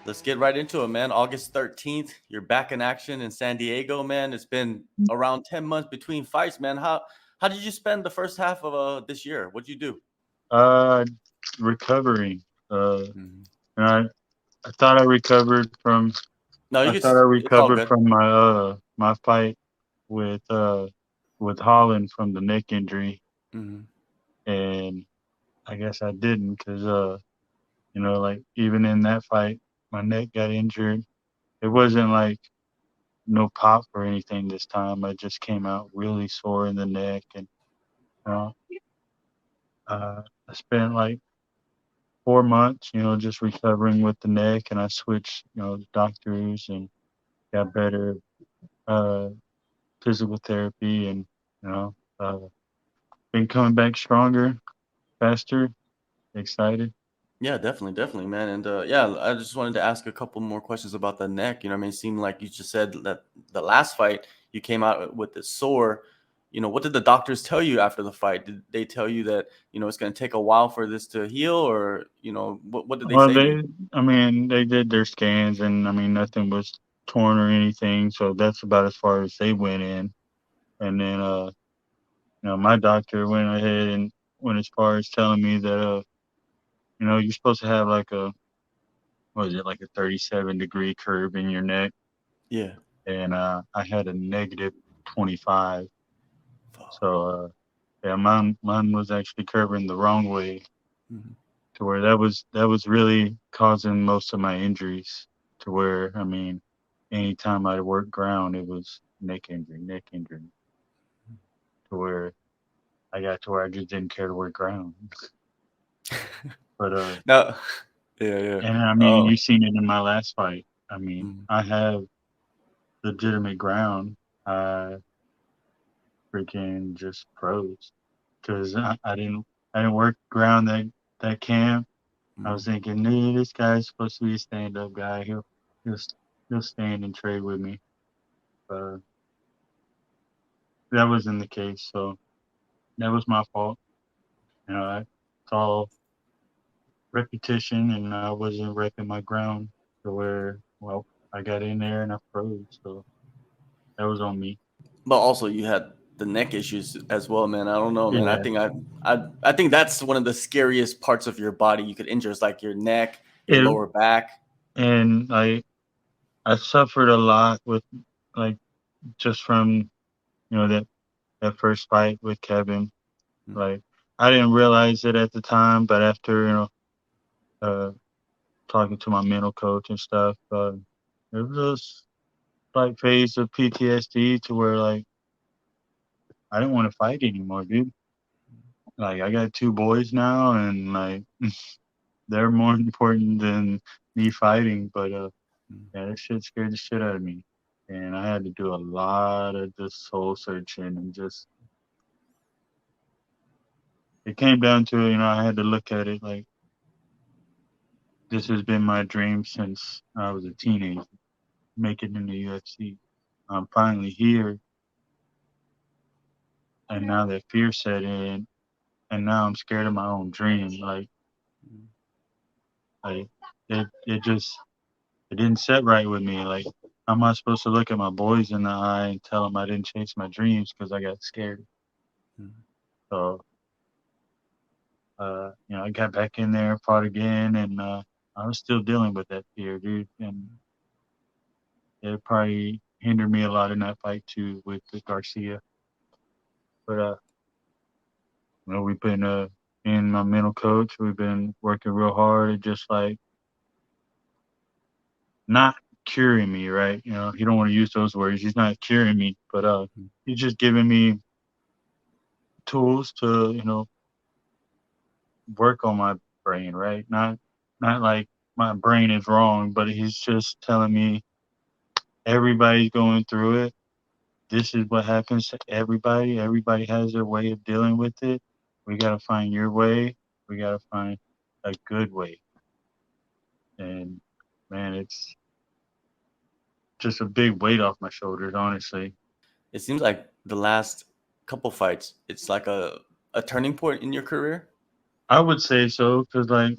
Let's get right into it, man. August 13th, you're back in action in San Diego, man. It's been around 10 months between fights, man. How did you spend the first half of this year? What'd you do? Uh, recovering. Mhm. And I thought I recovered from. No, I thought I it's all recovered good. from my fight with uh with Holland from the neck injury, Hmm. and I guess I didn't because like even in that fight, my neck got injured. It wasn't like no pop or anything this time. I just came out really sore in the neck, and you know, I spent like 4 months, just recovering with the neck, and I switched, doctors and got better uh, physical therapy, and you know, uh, been coming back stronger, faster, excited. Yeah, definitely, man. And yeah, I just wanted to ask a couple more questions about the neck. I mean, it seemed like you just said that the last fight you came out with it sore. What did the doctors tell you after the fight? Did they tell you that, it's going to take a while for this to heal, or, what did they Well, say to you? I mean, they did their scans, and I mean, nothing was torn or anything, so that's about as far as they went in. And then, my doctor went ahead and went as far as telling me that, you're supposed to have like what is it, like a 37-degree curve in your neck, Yeah. and I had a negative 25. Fuck. So yeah, mine was actually curving the wrong way, Mhm. to where that was really causing most of my injuries. To where, I mean, anytime I worked ground, it was neck injury. To where I got to where I just didn't care to work ground. But No. Yeah, yeah. and I mean, Oh. you seen it in my last fight. I mean, Mhm. I have legitimate ground. I freaking just froze because I didn't work ground that camp. I was Mhm. thinking, "Dude, this guy's supposed to be a stand-up guy. He'll he'll stand and trade with me." But that wasn't the case, so that was my fault. It's all repetition, and I wasn't repping my ground to where, well, I got in there and I froze. So that was on me. But also you had the neck issues as well, man. I don't know, man. I Yeah, think I think that's one of the scariest parts of your body you could injure is like your neck, your it lower back. and I suffered a lot with, like, just from that first fight with Kevin. Mm. Like, I didn't realize it at the time, but after uh, talking to my mental coach and stuff, it was just like phase of PTSD to where, like, I didn't want to fight anymore, dude. Like, I got two boys now, and like they're more important than me fighting. But Mm. yeah, that shit scared the shit out of me, and I had to do a lot of just soul searching, and just it came down to, I had to look at it like, this has been my dream since I was a teenager, make it in the UFC. I'm finally here, and now that fear set in, and now I'm scared of my own dream. Mm. Like it just it didn't set right with me. Like, how am I supposed to look at my boys in the eye and tell them I didn't chase my dreams because I got scared? Mm. So, I got back in there, fought again, and I was still dealing with that fear, dude. And it probably hindered me a lot in that fight too with the Garcia. But we've been in my mental coach. We've been working real hard at just like not curing me, right? You don't want to use those words. He's not curing me, but Mm. he's just giving me tools to, work on my brain, right? Not like my brain is wrong, but he's just telling me everybody's going through it. This is what happens to everybody. Everybody has their way of dealing with it. We gotta find your way. We gotta find a good way. And man, it's just a big weight off my shoulders, honestly. It seems like the last couple fights, it's like a turning point in your career. I would say so, because like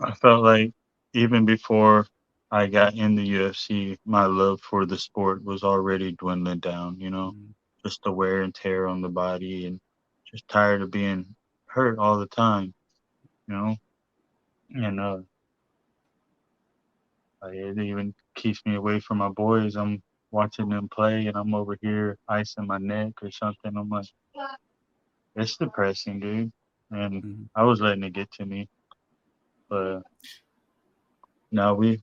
I felt like even before I got in the UFC, my love for the sport was already dwindling down, Mhm. just the wear and tear on the body and just tired of being hurt all the time, you know? And it even keeps me away from my boys. I'm watching them play and I'm over here icing my neck or something. I'm like, it's depressing, dude. And Mhm. I was letting it get to me. But now me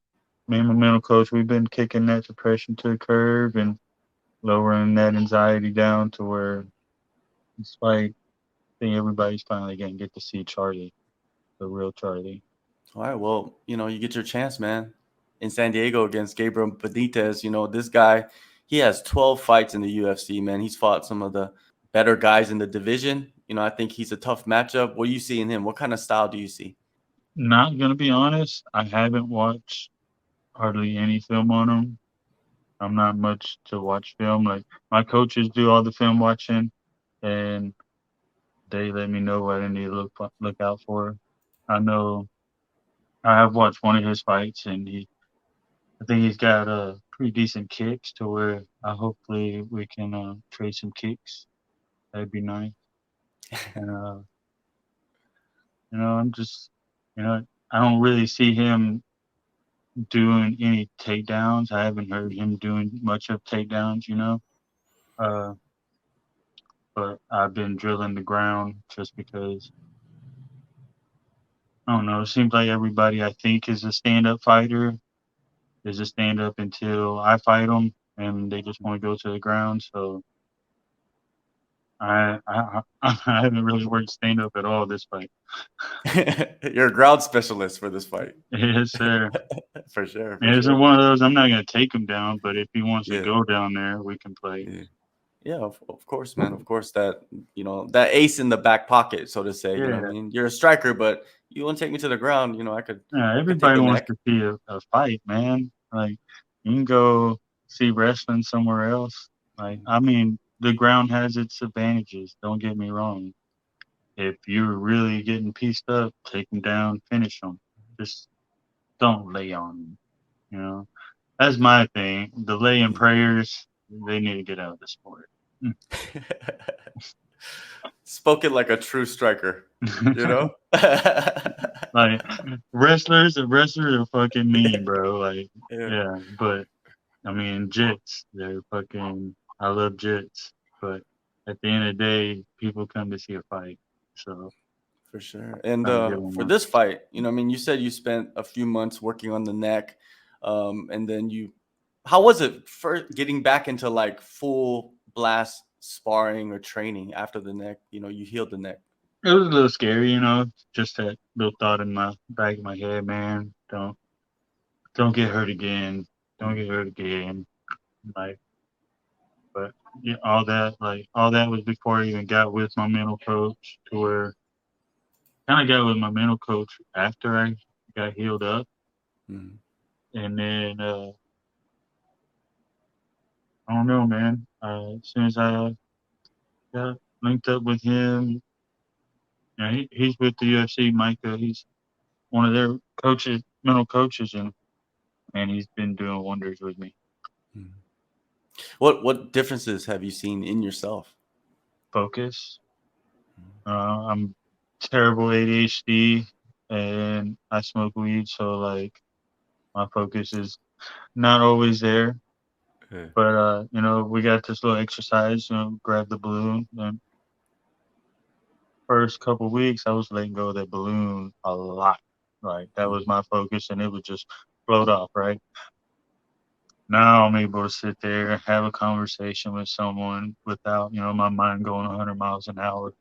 and my mental coach, we've been kicking that depression to the curb and lowering that anxiety down to where it's like I think everybody's finally gonna get to see Charlie, the real Charlie. All right. Well, you get your chance, man. In San Diego against Gabriel Benitez, this guy, he has 12 fights in the UFC, man. He's fought some of the better guys in the division. I think he's a tough matchup. What do you see in him? What kind of style do you see? Not gonna be honest, I haven't watched hardly any film on him. I'm not much to watch film. Like my coaches do all the film watching, and they let me know what I need to look out for. I know I have watched one of his fights, and I think he's got pretty decent kicks to where hopefully we can trade some kicks. That'd be nice. And I'm just you know I don't really see him doing any takedowns. I haven't heard him doing much of takedowns. Uh, but I've been drilling the ground just because I don't know. It seems like everybody I think is a stand-up fighter is a stand-up until I fight them, and they just want to go to the ground. So I haven't really worked stand-up at all this fight. You're a ground specialist for this fight. Yes, sir. For sure, for And it's sure. one of those. I'm not gonna take him down, but if he wants to Yeah, go down there, we can play. yeah. Yeah, of course, man. Of course, that ace in the back pocket, so to say. You know what I Yeah. mean? You're a striker, but you want to take me to the ground. Yeah, I could take everybody a wants neck. to see a fight, man. Like, you can go see wrestling somewhere else. Like, I mean, the ground has its advantages. Don't get me wrong. If you're really getting pieced up, take them down, finish them. Just don't lay on them. You know, that's my thing. The laying Yeah. prayers, they need to get out of the sport. Spoken like a true striker. You know? Like wrestlers are fucking mean, bro. Like, Yeah, yeah, but I mean, Jits, they're fucking. I love Jits, but at the end of the day, people come to see a fight, so for sure. And trying to give them for one. this fight, I mean, you said you spent a few months working on the neck, and then how was it for getting back into like full blast sparring or training after the neck? You healed the neck. It was a little scary, just that little thought in my back of my head, man. Don't get hurt again. Don't Mm, get hurt again. Like, but yeah, all that was before I even got with my mental coach. To where kind of got with my mental coach after I got healed up, mm. and then I don't know, man. As soon as I got linked up with him, he's with the UFC, Micah. He's one of their coaches, mental coaches, and he's been doing wonders with me. Mm. What differences have you seen in yourself? Focus. I'm terrible ADHD, and I smoke weed, so like my focus is not always there. Yeah. But we got this little exercise, grab the balloon. And first couple weeks, I was letting go of that balloon a lot. Like that was Mm, my focus, and it would just float off. Right now, I'm able to sit there, have a conversation with someone without, my mind going 100 miles an hour.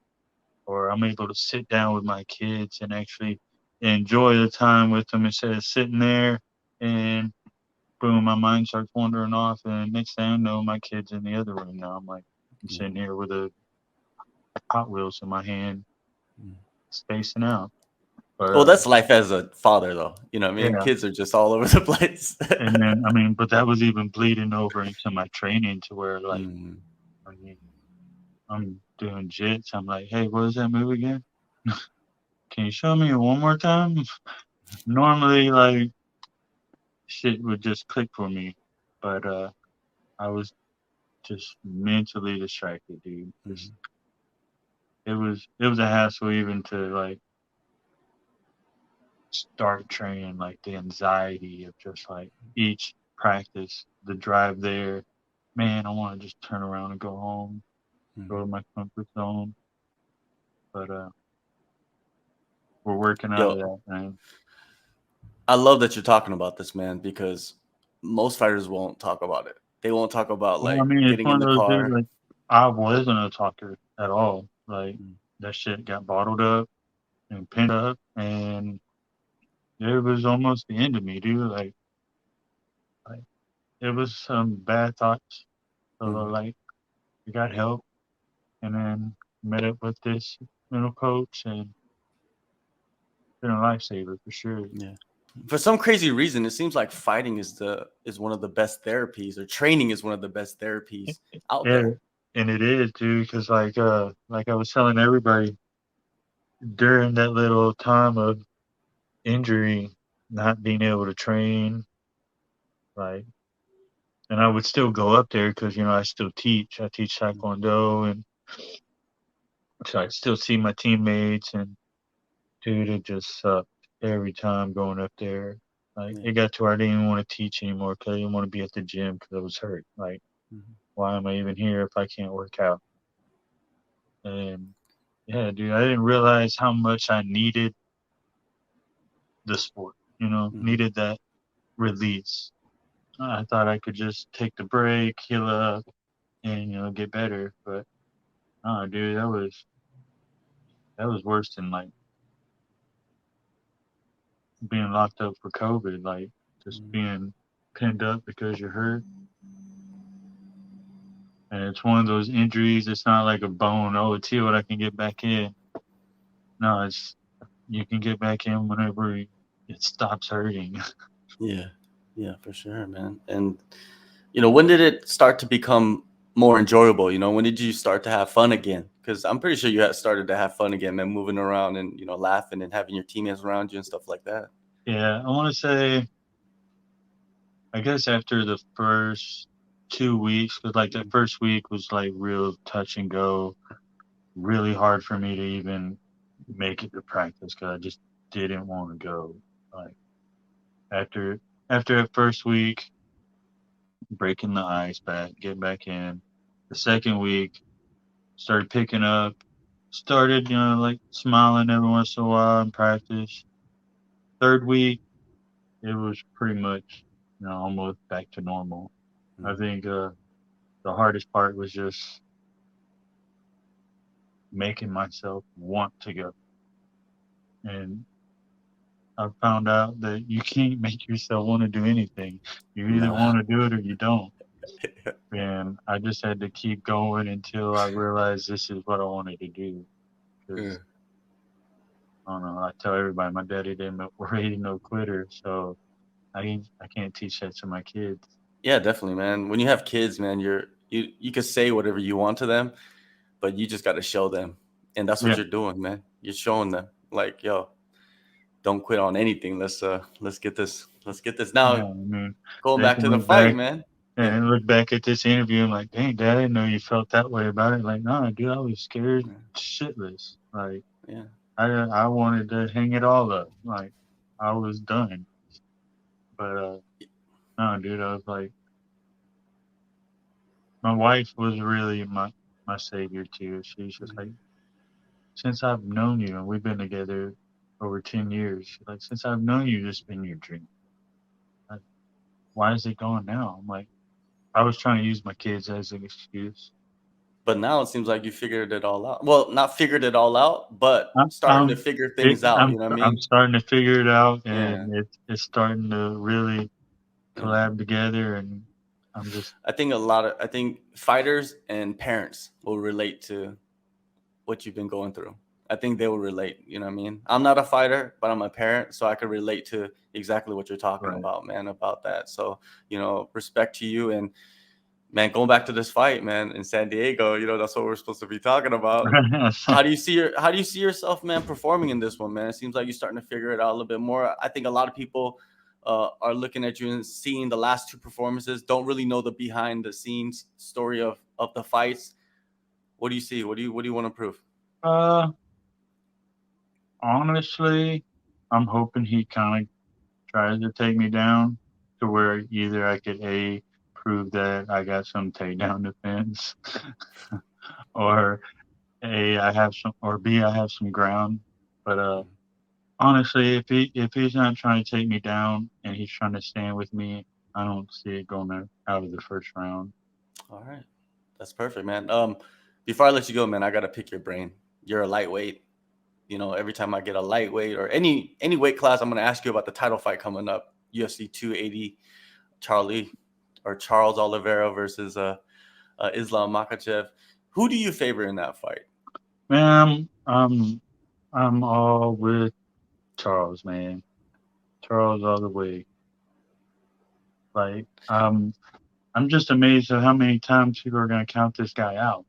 Or I'm able to sit down with my kids and actually enjoy the time with them instead of sitting there and boom, my mind starts wandering off. And next thing I know, my kid's in the other room now. I'm yeah. sitting here with a Hot Wheels in my hand, Mm. spacing out. But Well, that's life as a father, though. You know what I mean? yeah, Kids are just all over the place. and then I mean, but that was even bleeding over into my training to where like Mm. I mean, I'm doing jits. I'm like, hey, what is that move again? Can you show me it one more time? normally like shit would just click for me, but I was just mentally distracted, dude. Just Mhm. it was a hassle even to like start training, like the anxiety of just like each practice, the drive there. Man, I want to just turn around and go home, go to Mhm. my comfort zone. But we're working out of Yo, that, man. I love that you're talking about this, man, because most fighters won't talk about it. They won't talk about Well, I like mean, it's getting one in of the those dudes car. like I wasn't a talker at all. Like Mm. that shit got bottled up and pinned up, and it was almost the end of me, dude. Like it was some bad thoughts. So Mhm. like I got help, and then met up with this mental coach, and been a lifesaver for sure. Yeah. For some crazy reason, it seems like fighting is one of the best therapies, or training is one of the best therapies out Yeah, there. and it is, dude, because like I was telling everybody during that little time of injury, not being able to train, like, and I would still go up there because I still teach. I teach taekwondo, and so I still see my teammates. And dude, it just sucked every time going up there. Like Yeah. it got to where I didn't even want to teach anymore because I didn't want to be at the gym because I was hurt. Like, Mhm. why am I even here if I can't work out? And yeah, dude, I didn't realize how much I needed the sport. Mhm. Needed that release. I thought I could just take the break, heal up, and get better. But dude, that was worse than like being locked up for COVID. Like just Mhm. being pinned up because you're hurt. And it's one of those injuries. It's not like a bone. Oh, it's healed. I can get back in. No, it's you can get back in whenever it stops hurting. Yeah. Yeah, for sure, man. And when did it start to become more enjoyable? When did you start to have fun again? Because I'm pretty sure you had started to have fun again, man, moving around and laughing and having your teammates around you and stuff like that. Yeah, I want to say, I guess after the first 2 weeks, because like that Mhm. first week was like real touch and go, really hard for me to even make it to practice because I just didn't want to go. Like after after that first week, breaking the ice back, get back in. The second week, started picking up, started like smiling every once in a while in practice. Third week, it was pretty much almost back to normal. I Mhm. think the hardest part was just making myself want to go. And I found out that you can't make yourself want to do anything. You either Nah. want to do it or you don't. And I just had to keep going until I realized this is what I wanted to do. Yeah. Because I don't know, I tell everybody my daddy didn't raise no quitter, so I can't teach that to my kids. Yeah, definitely, man. When you have kids, man, you can say whatever you want to them, but you just got to show them, and that's what Yeah, you're doing, man. You're showing them, like, yo, don't quit on anything. Let's get this yeah. now. I mean, Going they back can to the look fight, back man. Yeah, and look back at this interview and like, dang, Dad, I didn't know you felt that way about it. Like, no, dude, I was scared yeah, shitless. Like, yeah. I wanted to hang it all up. Like, I was done. But no, dude, I was like, my wife was really my savior too. She's just like, Mhm. since I've known you, and we've been together over 10 years. She's like, since I've known you, this has been your dream. Like, why is it gone now? I'm like, I was trying to use my kids as an excuse. But now it seems like you figured it all out. Well, not figured it all out, but I'm starting to I'm figure it, things out. You know what I I'm mean? starting to figure it out, Yeah. and it's starting to really Yeah. collab together, and I'm just I think fighters and parents will relate to what you've been going through. I think they will relate. You know what I mean? I'm not a fighter, but I'm a parent, so I could relate to exactly what you're talking right. about, man, about that. So, respect to you. And Man, going back to this fight, man, in San Diego, that's what we're supposed to be talking about. How do you see yourself, man, performing in this one, man? It seems like you're starting to figure it out a little bit more. I think a lot of people are looking at you and seeing the last two performances, don't really know the behind the scenes story of the fights. What do you see? What do you want to prove? Honestly, I'm hoping he kind of tries to take me down to where either I could prove that I got some takedown defense, or I have some, or B, I have some ground. But honestly, if he's not trying to take me down and he's trying to stand with me, I don't see it going out of the first round. All right. That's perfect, man. Before I let you go, man, I gotta pick your brain. You're a lightweight. Every time I get a lightweight or any weight class, I'm gonna ask you about the title fight coming up, UFC 280, Charles Oliveira versus Islam Makhachev. Who do you favor in that fight? Man, I'm all with Charles, man. Charles all the way. Like, I'm just amazed at how many times people are gonna count this guy out.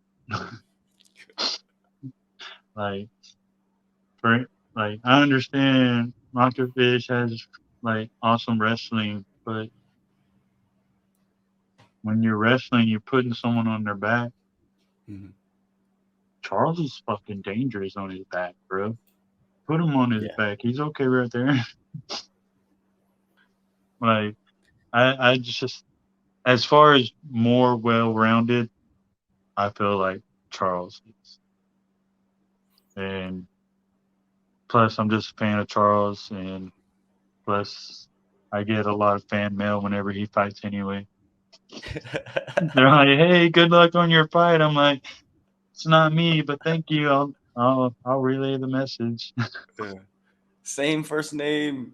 Like, I understand Makhachev has like awesome wrestling, but when you're wrestling, you're putting someone on their back. Mm-hmm. Charles is fucking dangerous on his back, bro. Put him on his back. He's okay right there. Like, I just, as far as more well-rounded, I feel like Charles is. And plus, I'm just a fan of Charles, and plus, I get a lot of fan mail whenever he fights anyway. They're like, "Hey, good luck on your fight." I'm like, "It's not me, but thank you. I'll relay the message." Same first name,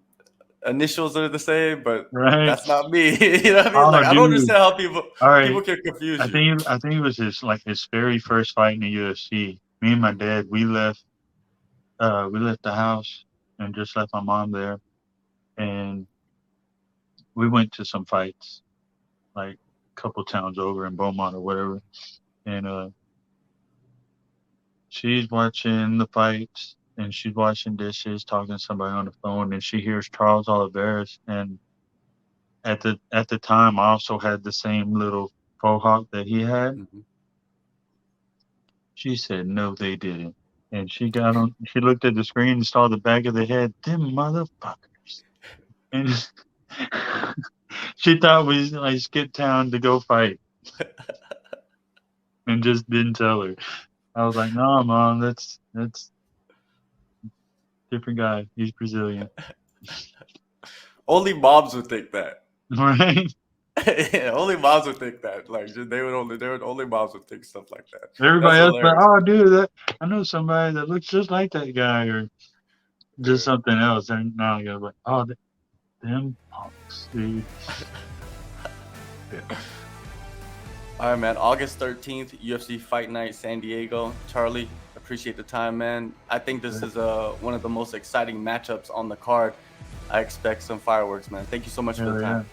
initials are the same, but Right? that's not me. You know what I mean? Oh, Like, I don't dude. understand how people All right. can confuse you. I think it was his very first fight in the UFC. Me and my dad, we left the house and just left my mom there, and we went to some fights, like a couple towns over in Beaumont or whatever. And she's watching the fights and she's washing dishes, talking to somebody on the phone, and she hears Charles Oliveras. And at the time, I also had the same little faux hawk that he had. Mm-hmm. She said, "No, they didn't." And she looked at the screen and saw the back of the head. Them motherfuckers. And she thought we like skipped town to go fight. And just didn't tell her. I was like, "No, Mom, that's different guy. He's Brazilian." Only moms would think that. Right? Yeah, only moms would think that. Like, only moms would think stuff like that. Everybody else like, "Oh, dude, I know somebody that looks just like that guy," or just something else. And now you're like, "Oh, them punks, dude." Yeah. All right, man. August 13th, UFC Fight Night, San Diego. Charlie, appreciate the time, man. I think this is one of the most exciting matchups on the card. I expect some fireworks, man. Thank you so much for the time.